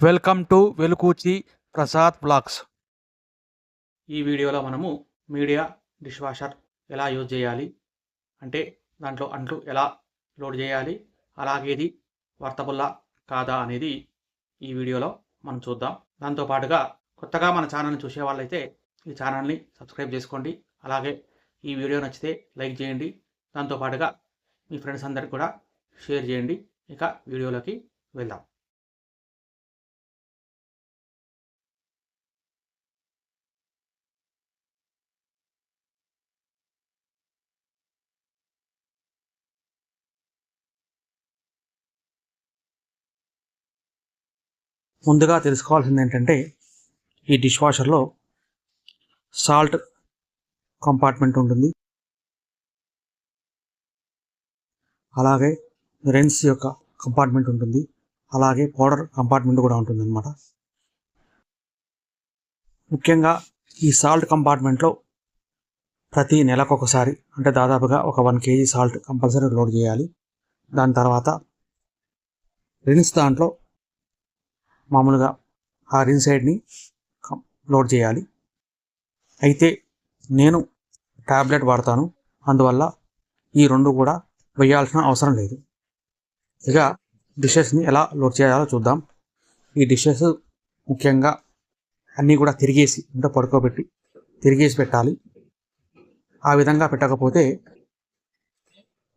Welcome to Velukuchi Prasad blogs. ఈ వీడియోలో మనము మీడియా డిష్ వాషర్ ఎలా యూజ్ చేయాలి, అంటే దాంట్లో అంట్లు ఎలా లోడ్ చేయాలి, అలాగే ఇది వర్తబుల్లా కాదా అనేది ఈ వీడియోలో మనం చూద్దాం. దాంతోపాటుగా కొత్తగా మన ఛానల్ని చూసే వాళ్ళైతే ఈ ఛానల్ని సబ్స్క్రైబ్ చేసుకోండి. అలాగే ఈ వీడియో నచ్చితే లైక్ చేయండి. దాంతోపాటుగా మీ ఫ్రెండ్స్ అందరికి కూడా షేర్ చేయండి. ఇక వీడియోలోకి వెళ్దాం. ముందుగా తెలుసుకోవాల్సింది ఏంటంటే, ఈ డిష్ వాషర్లో సాల్ట్ కంపార్ట్మెంట్ ఉంటుంది, అలాగే రెన్స్ యొక్క కంపార్ట్మెంట్ ఉంటుంది, అలాగే పౌడర్ కంపార్ట్మెంట్ కూడా ఉంటుంది అన్నమాట. ముఖ్యంగా ఈ సాల్ట్ కంపార్ట్మెంట్లో ప్రతి నెలకు ఒకసారి, అంటే దాదాపుగా ఒక 1 kg సాల్ట్ కంపల్సరీ లోడ్ చేయాలి. దాని తర్వాత రిన్స్ దాంట్లో మామూలుగా ఆ రిన్ సైడ్ని లోడ్ చేయాలి. అయితే నేను ట్యాబ్లెట్ వాడతాను, అందువల్ల ఈ రెండు కూడా వేయాల్సిన అవసరం లేదు. ఇక డిషెస్ని ఎలా లోడ్ చేయాలో చూద్దాం. ఈ డిషెస్ ముఖ్యంగా అన్నీ కూడా తిరిగేసి, అంటే పడుకోబెట్టి తిరిగేసి పెట్టాలి. ఆ విధంగా పెట్టకపోతే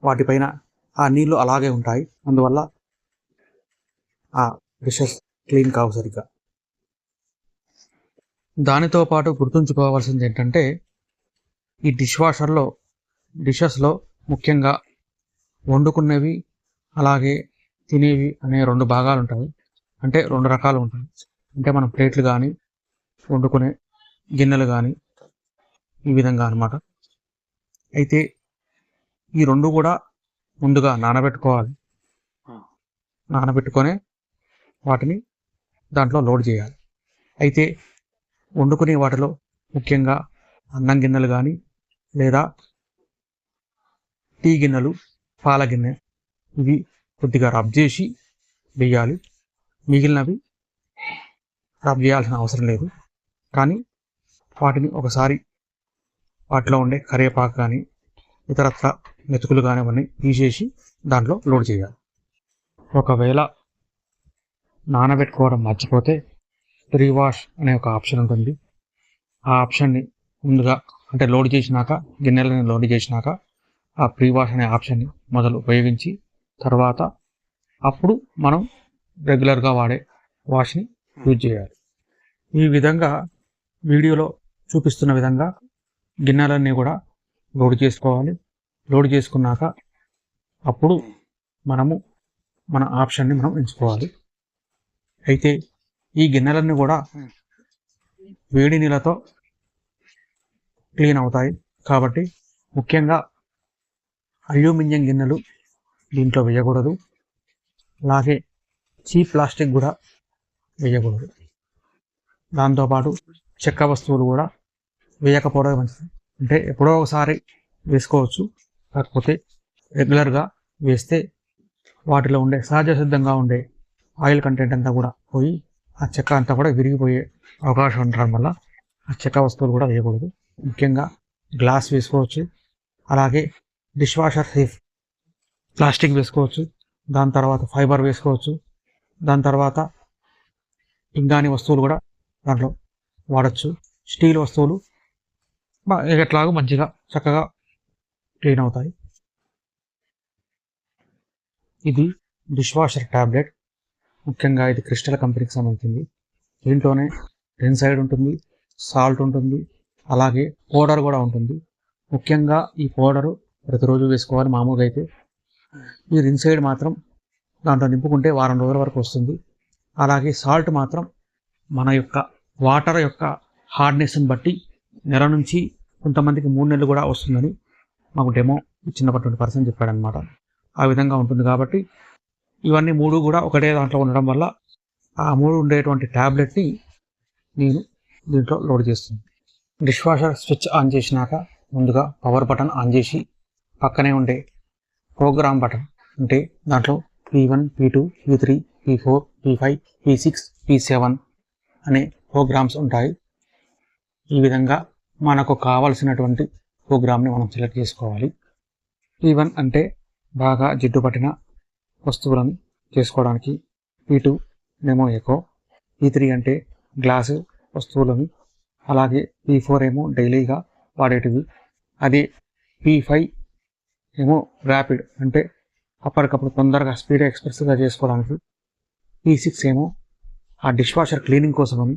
వాటిపైన ఆ నీళ్లు అలాగే ఉంటాయి, అందువల్ల ఆ డిషెస్ క్లీన్ కావు సరిగ్గా. దానితో పాటు గుర్తుంచుకోవాల్సింది ఏంటంటే, ఈ డిష్ వాషర్లో డిషెస్లో ముఖ్యంగా వండుకునేవి అలాగే తినేవి అనే 2 భాగాలు ఉంటాయి, అంటే 2 రకాలు ఉంటాయి. అంటే మనం ప్లేట్లు కానీ వండుకునే గిన్నెలు కానీ ఈ విధంగా అన్నమాట. అయితే ఈ 2 కూడా ముందుగా నానబెట్టుకోవాలి. నానబెట్టుకొని వాటిని దాంట్లో లోడ్ చేయాలి. అయితే వండుకునే వాటిలో ముఖ్యంగా అన్నం గిన్నెలు కానీ, లేదా టీ గిన్నెలు, పాల గిన్నె, ఇవి కొద్దిగా రబ్ చేసి వేయాలి. మిగిలినవి రబ్ చేయాల్సిన అవసరం లేదు, కానీ వాటిని ఒకసారి వాటిలో ఉండే కరివేపాకు కానీ ఇతరత్ర మెతుకులు కానీ అవన్నీ తీసేసి దాంట్లో లోడ్ చేయాలి. ఒకవేళ నానబెట్టుకోవడం మర్చిపోతే ప్రీ వాష్ అనే ఒక ఆప్షన్ ఉంటుంది. ఆ ఆప్షన్ని ముందుగా, అంటే లోడ్ చేసినాక, గిన్నెలని లోడ్ చేసినాక ఆ ప్రీ వాష్ అనే ఆప్షన్ని మొదలు ఉపయోగించి తర్వాత అప్పుడు మనం రెగ్యులర్గా వాడే వాష్ని యూజ్ చేయాలి. ఈ విధంగా వీడియోలో చూపిస్తున్న విధంగా గిన్నెలన్నీ కూడా లోడ్ చేసుకోవాలి. లోడ్ చేసుకున్నాక అప్పుడు మనము మన ఆప్షన్ని మనం ఎంచుకోవాలి. అయితే ఈ గిన్నెలన్నీ కూడా వేడి నీళ్ళతో క్లీన్ అవుతాయి, కాబట్టి ముఖ్యంగా అల్యూమినియం గిన్నెలు దీంట్లో వేయకూడదు, అలాగే చీప్ ప్లాస్టిక్ కూడా వేయకూడదు. దాంతోపాటు చెక్క వస్తువులు కూడా వేయకపోవడం మంచిది. అంటే ఎప్పుడో ఒకసారి వేసుకోవచ్చు, కాకపోతే రెగ్యులర్గా వేస్తే వాటిలో ఉండే సహజ సిద్ధంగా ఉండే ఆయిల్ కంటెంట్ అంతా కూడా పోయి ఆ చెక్క అంతా కూడా విరిగిపోయే అవకాశం ఉండడం వల్ల ఆ చెక్క వస్తువులు కూడా వేయకూడదు. ముఖ్యంగా గ్లాస్ వేసుకోవచ్చు, అలాగే డిష్ వాషర్ సేఫ్ ప్లాస్టిక్ వేసుకోవచ్చు, దాని తర్వాత ఫైబర్ వేసుకోవచ్చు, దాని తర్వాత ఇంగాని వస్తువులు కూడా దాంట్లో వాడచ్చు. స్టీల్ వస్తువులు ఎట్లాగో మంచిగా చక్కగా క్లీన్ అవుతాయి. ఇది డిష్ వాషర్ ట్యాబ్లెట్. ముఖ్యంగా ఇది క్రిస్టల్ కంపెనీకి సంబంధించింది. దీంట్లోనే రిన్ సైడ్ ఉంటుంది, సాల్ట్ ఉంటుంది, అలాగే పౌడర్ కూడా ఉంటుంది. ముఖ్యంగా ఈ పౌడరు ప్రతిరోజు వేసుకోవాలి మామూలుగా అయితే. ఈ రిన్ సైడ్ మాత్రం దాంట్లో నింపుకుంటే వారం రోజుల వరకు వస్తుంది. అలాగే సాల్ట్ మాత్రం మన యొక్క వాటర్ యొక్క హార్డ్నెస్ని బట్టి నెల నుంచి కొంతమందికి 3 నెలలు కూడా వస్తుందని మాకు డెమో ఇచ్చినటువంటి పర్సన్ చెప్పాడనమాట. ఆ విధంగా ఉంటుంది. కాబట్టి ఇవన్నీ 3 కూడా ఒకటే దాంట్లో ఉండడం వల్ల ఆ 3 ఉండేటువంటి ట్యాబ్లెట్ని నేను దీంట్లో లోడ్ చేస్తున్నాను. డిష్ వాషర్ స్విచ్ ఆన్ చేసినాక ముందుగా పవర్ బటన్ ఆన్ చేసి పక్కనే ఉండే ప్రోగ్రామ్ బటన్, అంటే దాంట్లో P1, P2, P3, P4, P5, P6 P7 అనే ప్రోగ్రామ్స్ ఉంటాయి. ఈ విధంగా మనకు కావలసినటువంటి ప్రోగ్రామ్ని మనం సెలెక్ట్ చేసుకోవాలి. P1 అంటే బాగా జిడ్డు పట్టిన వస్తువులను చేసుకోవడానికి, P2 ఏమో ఎకో, P3 అంటే గ్లాసు వస్తువులని, అలాగే P4 ఏమో డైలీగా వాడేటివి, అదే P5 ఏమో ర్యాపిడ్ అంటే అప్పటికప్పుడు తొందరగా స్పీడ్ ఎక్స్ప్రెస్గా చేసుకోవడానికి, P6 ఏమో ఆ డిష్ వాషర్ క్లీనింగ్ కోసమని,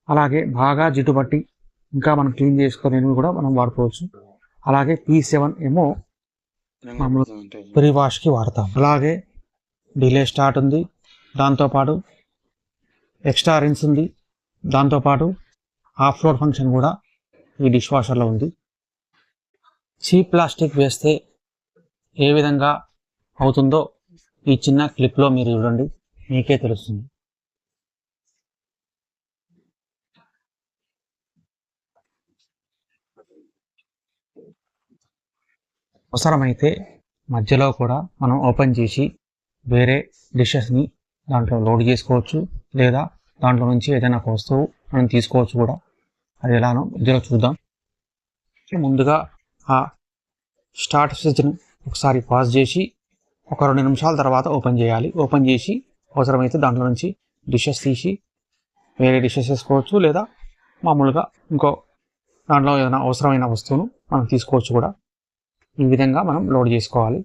అలాగే బాగా జిడ్డు పట్టి ఇంకా మనం క్లీన్ చేసుకోలేనివి కూడా మనం వాడుకోవచ్చు. అలాగే P7 ఏమో మామూలు ప్రీ వాష్కి వాడతాం. అలాగే డిలే స్టార్ట్ ఉంది, దాంతోపాటు ఎక్స్ట్రా రిన్స్ ఉంది, దాంతోపాటు ఆఫ్ లోడ్ ఫంక్షన్ కూడా ఈ డిష్ వాషర్లో ఉంది. చీప్ ప్లాస్టిక్ వేస్తే ఏ విధంగా అవుతుందో ఈ చిన్న క్లిప్లో మీరు చూడండి, మీకే తెలుస్తుంది. అవసరమైతే మధ్యలో కూడా మనం ఓపెన్ చేసి వేరే డిషెస్ని దాంట్లో లోడ్ చేసుకోవచ్చు, లేదా దాంట్లో నుంచి ఏదైనా ఒక వస్తువు మనం తీసుకోవచ్చు కూడా. అది ఎలానో మధ్యలో చూద్దాం. ముందుగా ఆ స్టార్ట్ స్విచ్ని ఒకసారి పాజ్ చేసి ఒక 2 నిమిషాల తర్వాత ఓపెన్ చేయాలి. ఓపెన్ చేసి అవసరమైతే దాంట్లో నుంచి డిషెస్ తీసి వేరే డిషెస్ వేసుకోవచ్చు, లేదా మామూలుగా ఇంకో దాంట్లో ఏదైనా అవసరమైన వస్తువును మనం తీసుకోవచ్చు కూడా. ఈ విధంగా మనం లోడ్ చేసుకోవాలి.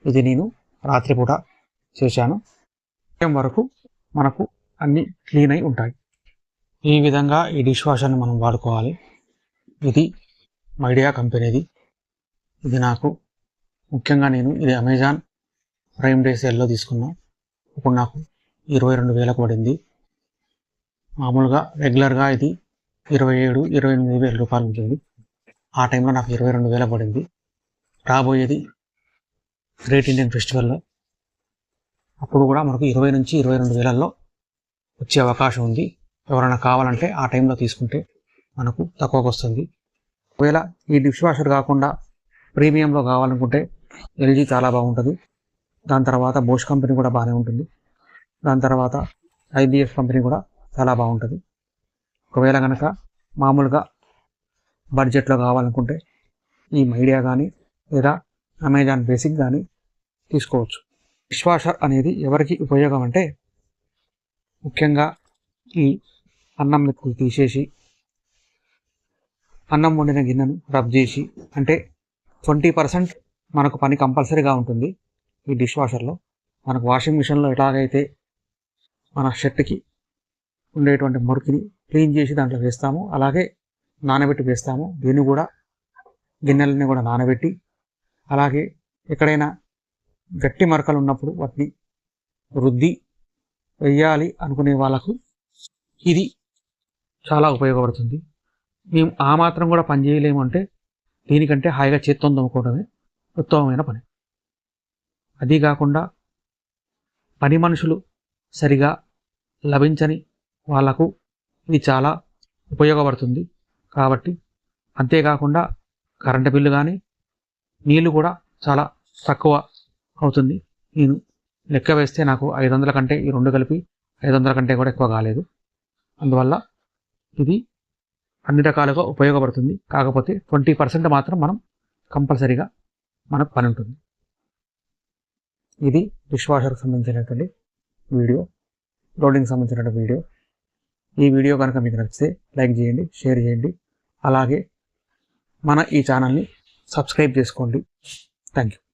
ఇది నేను రాత్రిపూట చేశాను. ఉదయం వరకు మనకు అన్నీ క్లీన్ అయి ఉంటాయి. ఈ విధంగా ఈ డిష్ వాషర్ని మనం వాడుకోవాలి. ఇది మైడియా కంపెనీది. ఇది నాకు ముఖ్యంగా ఇది అమెజాన్ ప్రైమ్ డే సేల్లో తీసుకున్నా. ఇప్పుడు నాకు 22,000కు పడింది. మామూలుగా రెగ్యులర్గా ఇది 27,000-28,000 రూపాయలు ఉంటుంది. ఆ టైంలో నాకు 22,000 పడింది. రాబోయేది గ్రేట్ ఇండియన్ ఫెస్టివల్లో, అప్పుడు కూడా మనకు 20 నుంచి 22,000లో వచ్చే అవకాశం ఉంది. ఎవరైనా కావాలంటే ఆ టైంలో తీసుకుంటే మనకు తక్కువకు వస్తుంది. ఒకవేళ ఈ డిష్ వాషర్ కాకుండా ప్రీమియంలో కావాలనుకుంటే LG చాలా బాగుంటుంది. దాని తర్వాత బోష్ కంపెనీ కూడా బాగానే ఉంటుంది. దాని తర్వాత IBF కంపెనీ కూడా చాలా బాగుంటుంది. ఒకవేళ కనుక మామూలుగా బడ్జెట్లో కావాలనుకుంటే ఈ మైడియా కానీ లేదా అమెజాన్ బేసిక్ కానీ తీసుకోవచ్చు. డిష్ వాషర్ అనేది ఎవరికి ఉపయోగం అంటే, ముఖ్యంగా ఈ అన్నం మెతుకులు తీసేసి అన్నం వండిన గిన్నెను రబ్ చేసి, అంటే 20% మనకు పని కంపల్సరీగా ఉంటుంది ఈ డిష్ వాషర్లో. మనకు వాషింగ్ మిషన్లో ఎలాగైతే మన షర్ట్కి ఉండేటువంటి మురికిని క్లీన్ చేసి దాంట్లో వేస్తామో, అలాగే నానబెట్టి వేస్తాము. దీన్ని కూడా గిన్నెలని కూడా నానబెట్టి, అలాగే ఎక్కడైనా గట్టి మరకలు ఉన్నప్పుడు వాటిని రుద్ది వెయ్యాలి అనుకునే వాళ్ళకు ఇది చాలా ఉపయోగపడుతుంది. మేము ఆ మాత్రం కూడా పని చేయలేము అంటే దీనికంటే హాయిగా చేత్తో తోముకోవడమే ఉత్తమమైన పని. అది కాకుండా పని మనుషులు సరిగా లభించని వాళ్లకు ఇది చాలా ఉపయోగపడుతుంది. కాబట్టి అంతేకాకుండా కరెంటు బిల్లు కానీ నీళ్ళు కూడా చాలా తక్కువ అవుతుంది. నేను లెక్క వేస్తే నాకు 500 కంటే ఈ 2 కలిపి 500 కంటే కూడా ఎక్కువ కాలేదు. అందువల్ల ఇది అన్ని రకాలుగా ఉపయోగపడుతుంది. కాకపోతే 20% మాత్రం మనం కంపల్సరీగా మనకు పని ఉంటుంది. ఇది డిష్ వాషర్కి సంబంధించినటువంటి వీడియో, లోడింగ్ సంబంధించినటువంటి వీడియో. ఈ వీడియో కనుక మీకు నచ్చితే లైక్ చేయండి, షేర్ చేయండి. అలాగే మన ఈ ఛానల్ని సబ్స్క్రైబ్ చేసుకోండి. Thank you.